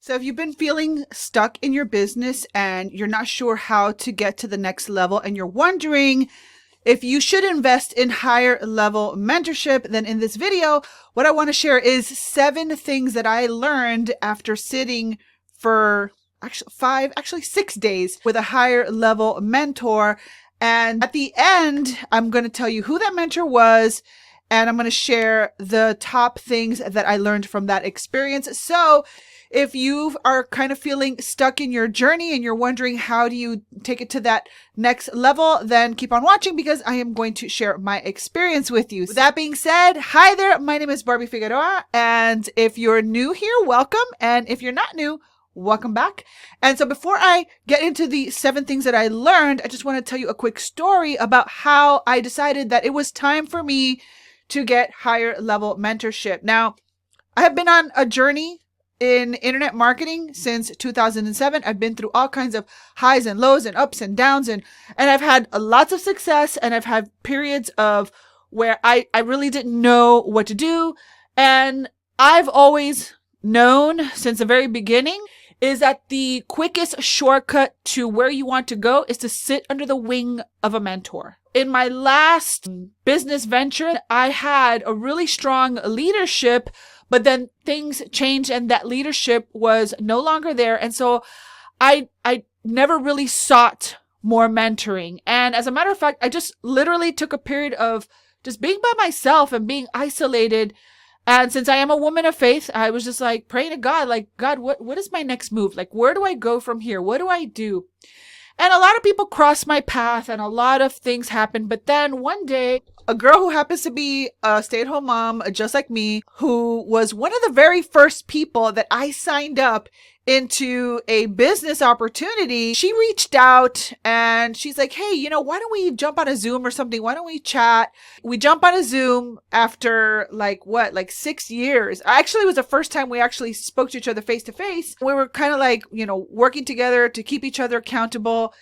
So if you've been feeling stuck in your business and you're not sure how to get to the next level and you're wondering if you should invest in higher level mentorship, then in this video, what I want to share is 7 things that I learned after sitting for actually 6 days with a higher level mentor. And at the end, I'm going to tell you who that mentor was, and I'm going to share the top things that I learned from that experience. So if you are kind of feeling stuck in your journey and you're wondering how do you take it to that next level, then keep on watching because I am going to share my experience with you. With that being said, hi there, my name is Barbie Figueroa, and if you're new here, welcome. And if you're not new, welcome back. And so before I get into the 7 things that I learned, I just want to tell you a quick story about how I decided that it was time for me to get higher level mentorship. Now, I have been on a journey in internet marketing since 2007. I've been through all kinds of highs and lows and ups and downs, and I've had lots of success, and I've had periods of where I really didn't know what to do. And I've always known since the very beginning is that the quickest shortcut to where you want to go is to sit under the wing of a mentor. In my last business venture, I had a really strong leadership, but then things changed and that leadership was no longer there. And so I never really sought more mentoring. And as a matter of fact, I just literally took a period of just being by myself and being isolated. And since I am a woman of faith, I was just like praying to God, like, God, what is my next move? Like, where do I go from here? What do I do? And a lot of people crossed my path and a lot of things happened. But then one day, a girl who happens to be a stay-at-home mom, just like me, who was one of the very first people that I signed up into a business opportunity, she reached out and she's like, hey, why don't we jump on a Zoom or something? Why don't we chat? We jump on a Zoom after like 6 years. Actually, it was the first time we actually spoke to each other face to face. We were kind of like, working together to keep each other accountable.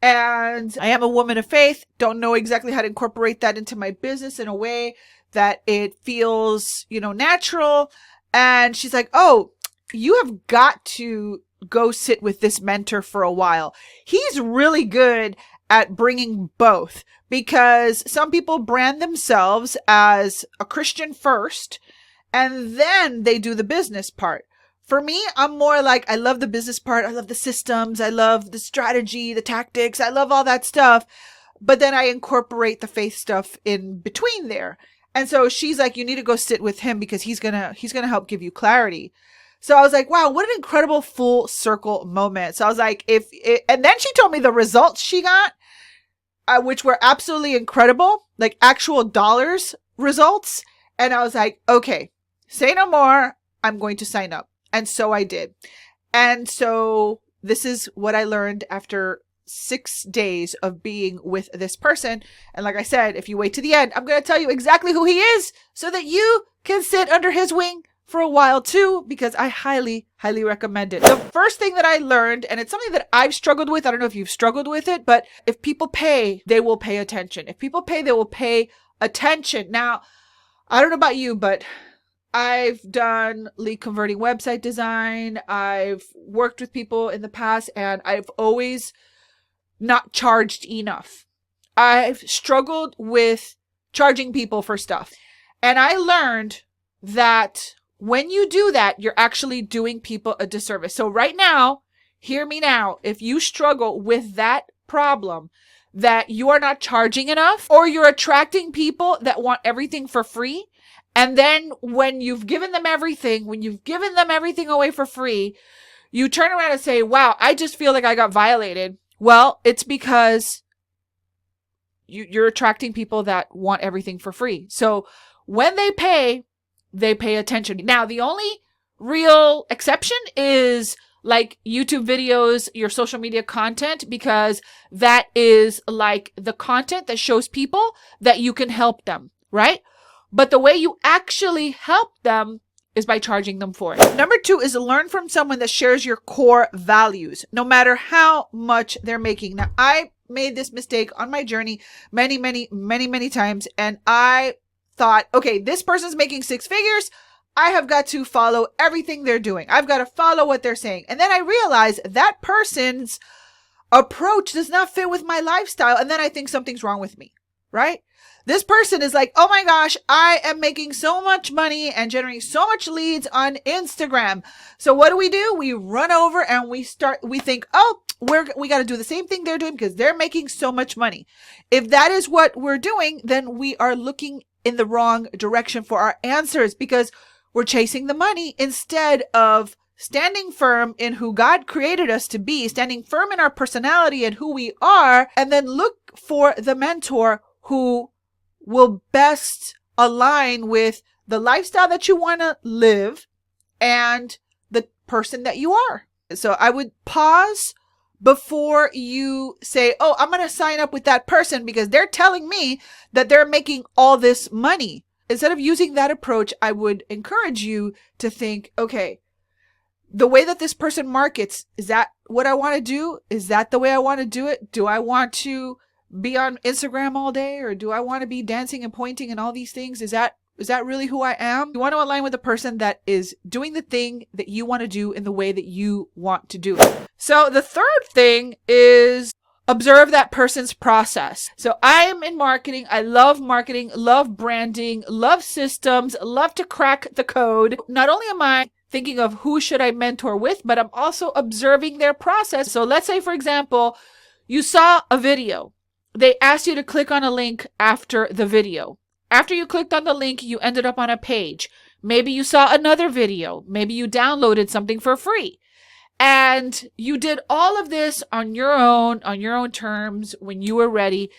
And I am a woman of faith, don't know exactly how to incorporate that into my business in a way that it feels, natural. And she's like, oh, you have got to go sit with this mentor for a while. He's really good at bringing both, because some people brand themselves as a Christian first, and then they do the business part. For me, I'm more like, I love the business part. I love the systems. I love the strategy, the tactics. I love all that stuff. But then I incorporate the faith stuff in between there. And so she's like, you need to go sit with him because he's going to help give you clarity. So I was like, wow, what an incredible full circle moment. So I was like, and then she told me the results she got, which were absolutely incredible, like actual dollars results. And I was like, okay, say no more. I'm going to sign up. And so I did. And so this is what I learned after 6 days of being with this person. And like I said, if you wait to the end, I'm going to tell you exactly who he is so that you can sit under his wing for a while too, because I highly, highly recommend it. The first thing that I learned, and it's something that I've struggled with, I don't know if you've struggled with it, but if people pay, they will pay attention. If people pay, they will pay attention. Now, I don't know about you, but I've done lead converting website design. I've worked with people in the past, and I've always not charged enough. I've struggled with charging people for stuff. And I learned that when you do that, you're actually doing people a disservice. So right now, hear me now, if you struggle with that problem, that you are not charging enough, or you're attracting people that want everything for free, and then when you've given them everything away for free, you turn around and say, wow, I just feel like I got violated. Well, it's because you're attracting people that want everything for free. So when they pay attention. Now, the only real exception is like YouTube videos, your social media content, because that is like the content that shows people that you can help them, right? But the way you actually help them is by charging them for it. Number 2 is learn from someone that shares your core values, no matter how much they're making. Now, I made this mistake on my journey many times, and I thought, okay, this person's making 6 figures. I have got to follow everything they're doing. I've got to follow what they're saying. And then I realize that person's approach does not fit with my lifestyle. And then I think something's wrong with me, right? This person is like, oh my gosh, I am making so much money and generating so much leads on Instagram. So what do? We run over and we think, oh, we got to do the same thing they're doing because they're making so much money. If that is what we're doing, then we are looking in the wrong direction for our answers because we're chasing the money instead of standing firm in who God created us to be, standing firm in our personality and who we are, and then look for the mentor who will best align with the lifestyle that you want to live and the person that you are. So I would pause before you say, oh, I'm going to sign up with that person because they're telling me that they're making all this money. Instead of using that approach, I would encourage you to think, okay, the way that this person markets, is that what I want to do? Is that the way I want to do it? Do I want to be on Instagram all day, or do I want to be dancing and pointing and all these things? Is that really who I am? You want to align with a person that is doing the thing that you want to do in the way that you want to do it. So the third thing is observe that person's process. So I am in marketing. I love marketing, love branding, love systems, love to crack the code. Not only am I thinking of who should I mentor with, but I'm also observing their process. So let's say, for example, you saw a video. They asked you to click on a link after the video. After you clicked on the link, you ended up on a page. Maybe you saw another video. Maybe you downloaded something for free. And you did all of this on your own terms when you were ready.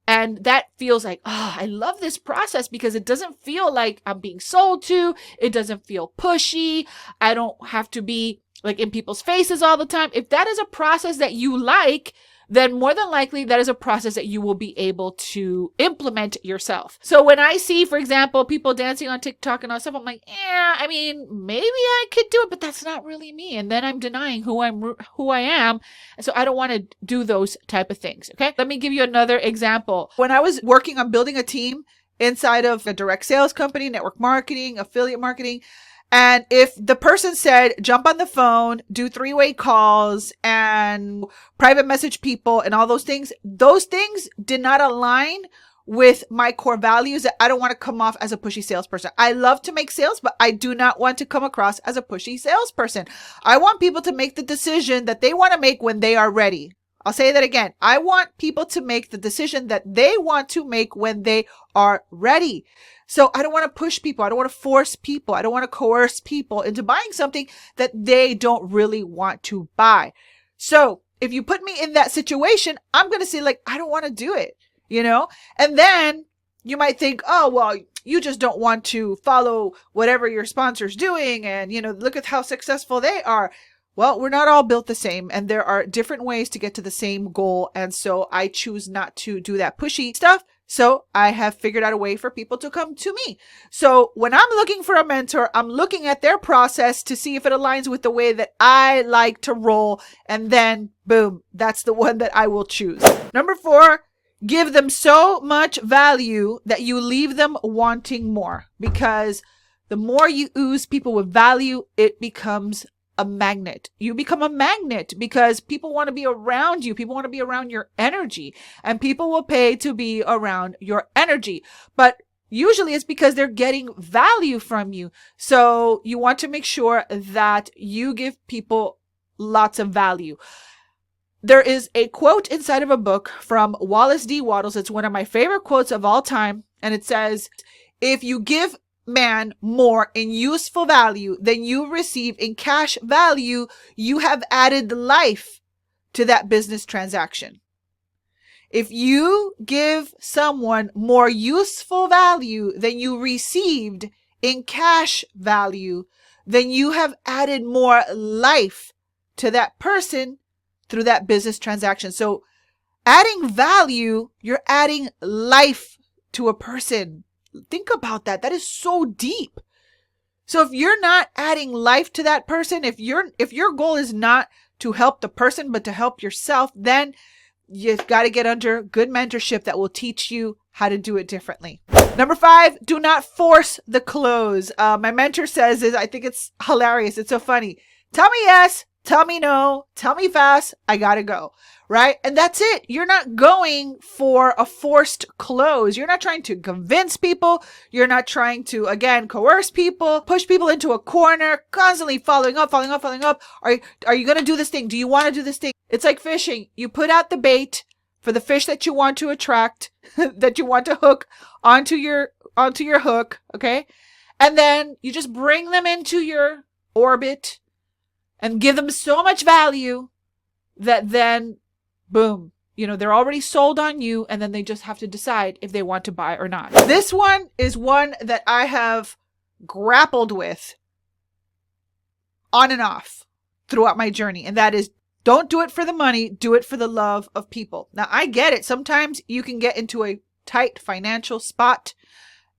And that feels like, oh, I love this process because it doesn't feel like I'm being sold to. It doesn't feel pushy. I don't have to be like in people's faces all the time. If that is a process that you like, then more than likely that is a process that you will be able to implement yourself. So when I see, for example, people dancing on TikTok and all stuff, I'm like, yeah, I mean, maybe I could do it, but that's not really me. And then I'm denying who I am. And so I don't want to do those type of things. Okay. Let me give you another example. When I was working on building a team inside of a direct sales company, network marketing, affiliate marketing, and if the person said, jump on the phone, do 3-way calls and private message people and all those things did not align with my core values. That I don't want to come off as a pushy salesperson. I love to make sales, but I do not want to come across as a pushy salesperson. I want people to make the decision that they want to make when they are ready. I'll say that again. I want people to make the decision that they want to make when they are ready. So I don't want to push people. I don't want to force people. I don't want to coerce people into buying something that they don't really want to buy. So if you put me in that situation, I'm going to say like, I don't want to do it, and then you might think, oh, well, you just don't want to follow whatever your sponsor's doing. And, look at how successful they are. Well, we're not all built the same, and there are different ways to get to the same goal. And so I choose not to do that pushy stuff. So I have figured out a way for people to come to me. So when I'm looking for a mentor, I'm looking at their process to see if it aligns with the way that I like to roll. And then boom, that's the one that I will choose. Number 4, give them so much value that you leave them wanting more, because the more you ooze people with value, it becomes a magnet. You become a magnet because people want to be around you. People want to be around your energy, and people will pay to be around your energy. But usually it's because they're getting value from you. So you want to make sure that you give people lots of value. There is a quote inside of a book from Wallace D. Wattles. It's one of my favorite quotes of all time. And it says, if you give man more in useful value than you receive in cash value, you have added life to that business transaction. If you give someone more useful value than you received in cash value, then you have added more life to that person through that business transaction. So adding value, you're adding life to a person. Think about that. That is so deep. So if you're not adding life to that person, if your goal is not to help the person, but to help yourself, then you've got to get under good mentorship that will teach you how to do it differently. Number 5, do not force the close. My mentor says this, I think it's hilarious. It's so funny. Tell me yes, tell me no, tell me fast, I gotta go, right? And that's it. You're not going for a forced close. You're not trying to convince people. You're not trying to, again, coerce people, push people into a corner, constantly following up. Are you going to do this thing? Do you want to do this thing? It's like fishing. You put out the bait for the fish that you want to attract, that you want to hook onto your hook, okay? And then you just bring them into your orbit and give them so much value that then, boom, they're already sold on you, and then they just have to decide if they want to buy or not. This one is one that I have grappled with on and off throughout my journey, and that is, don't do it for the money, do it for the love of people. Now, I get it. Sometimes you can get into a tight financial spot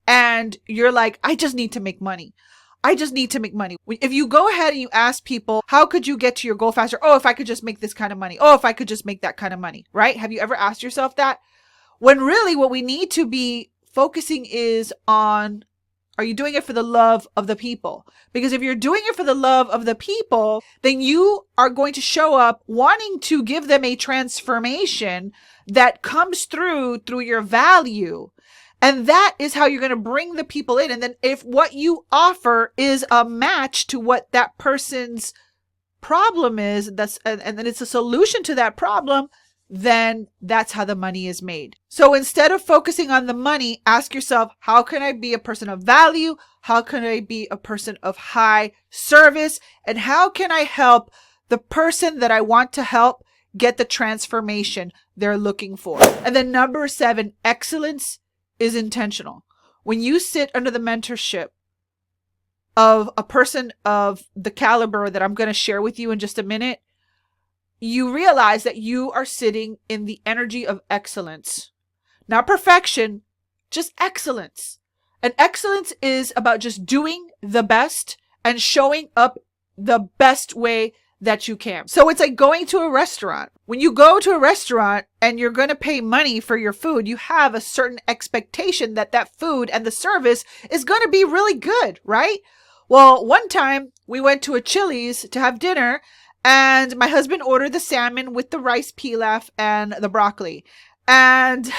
and you're like, I just need to make money. If you go ahead and you ask people, how could you get to your goal faster? Oh, if I could just make this kind of money. Oh, if I could just make that kind of money, right? Have you ever asked yourself that? When really what we need to be focusing is on, are you doing it for the love of the people? Because if you're doing it for the love of the people, then you are going to show up wanting to give them a transformation that comes through your value. And that is how you're going to bring the people in. And then if what you offer is a match to what that person's problem is, and then it's a solution to that problem, then that's how the money is made. So instead of focusing on the money, ask yourself, how can I be a person of value? How can I be a person of high service? And how can I help the person that I want to help get the transformation they're looking for? And then number 7, excellence is intentional. When you sit under the mentorship of a person of the caliber that I'm going to share with you in just a minute, you realize that you are sitting in the energy of excellence. Not perfection, just excellence. And excellence is about just doing the best and showing up the best way that you can. So it's like going to a restaurant. When you go to a restaurant and you're going to pay money for your food, you have a certain expectation that that food and the service is going to be really good, right? Well, one time we went to a Chili's to have dinner, and my husband ordered the salmon with the rice pilaf and the broccoli. And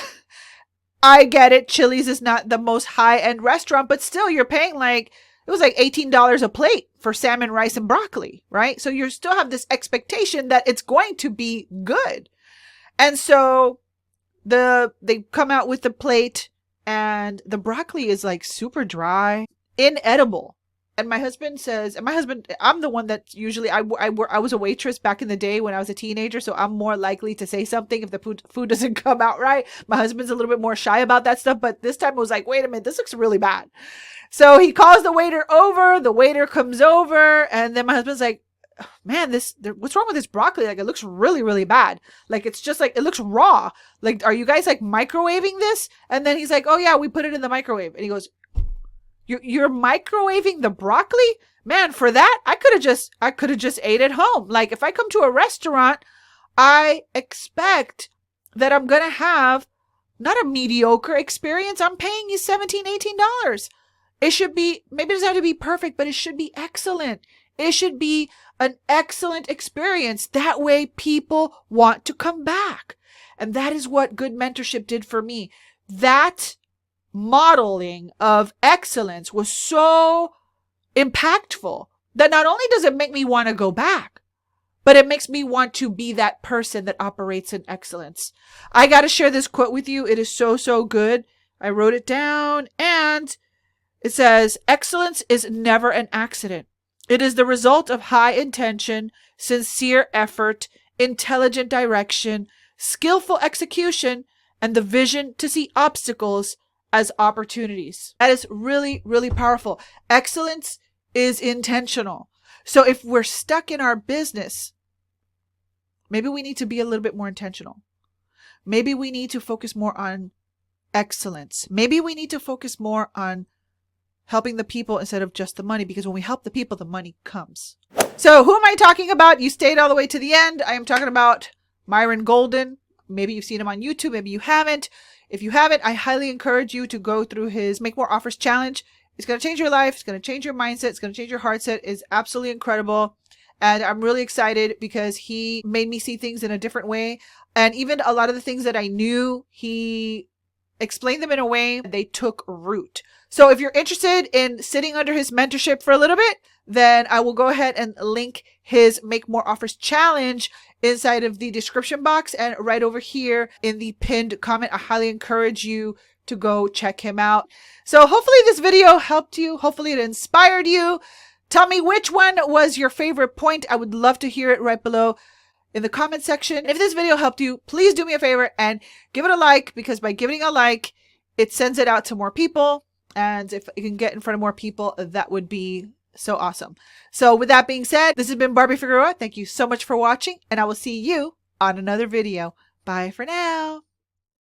I get it. Chili's is not the most high-end restaurant, but still you're paying it was like $18 a plate for salmon, rice, and broccoli, right? So you still have this expectation that it's going to be good. And so they come out with the plate, and the broccoli is like super dry, inedible. And my husband says, I'm the one that usually, I was a waitress back in the day when I was a teenager, so I'm more likely to say something if the food doesn't come out right. My husband's a little bit more shy about that stuff, but this time it was like, wait a minute, this looks really bad. So he calls the waiter over, the waiter comes over, and then my husband's like, man, what's wrong with this broccoli? Like, it looks really, really bad. Like, it's just like, it looks raw. Like, are you guys like microwaving this? And then he's like, oh yeah, we put it in the microwave. And he goes, You're microwaving the broccoli? Man, for that, I could have just ate at home. Like, if I come to a restaurant, I expect that I'm going to have not a mediocre experience. I'm paying you $17, $18. It should be, maybe it doesn't have to be perfect, but it should be excellent. It should be an excellent experience. That way people want to come back. And that is what good mentorship did for me. That modeling of excellence was so impactful that not only does it make me want to go back, but it makes me want to be that person that operates in excellence. I got to share this quote with you. It is so, so good. I wrote it down, and it says, excellence is never an accident. It is the result of high intention, sincere effort, intelligent direction, skillful execution, and the vision to see obstacles as opportunities. That is really, really powerful. Excellence is intentional. So if we're stuck in our business, maybe we need to be a little bit more intentional. Maybe we need to focus more on excellence. Maybe we need to focus more on helping the people instead of just the money, because when we help the people, the money comes. So who am I talking about? You stayed all the way to the end. I am talking about Myron Golden. Maybe you've seen him on YouTube. Maybe you haven't. If you haven't, I highly encourage you to go through his Make More Offers challenge. It's going to change your life. It's going to change your mindset. It's going to change your heart set. It's absolutely incredible. And I'm really excited because he made me see things in a different way. And even a lot of the things that I knew, he explained them in a way they took root. So if you're interested in sitting under his mentorship for a little bit, then I will go ahead and link his Make More Offers challenge inside of the description box and right over here in the pinned comment. I highly encourage you to go check him out. So hopefully this video helped you. Hopefully it inspired you. Tell me which one was your favorite point. I would love to hear it right below in the comment section. If this video helped you, please do me a favor and give it a like, because by giving a like, it sends it out to more people. And if it can get in front of more people, that would be so awesome. So with that being said, this has been Barbie Figueroa. Thank you so much for watching, and I will see you on another video. Bye for now.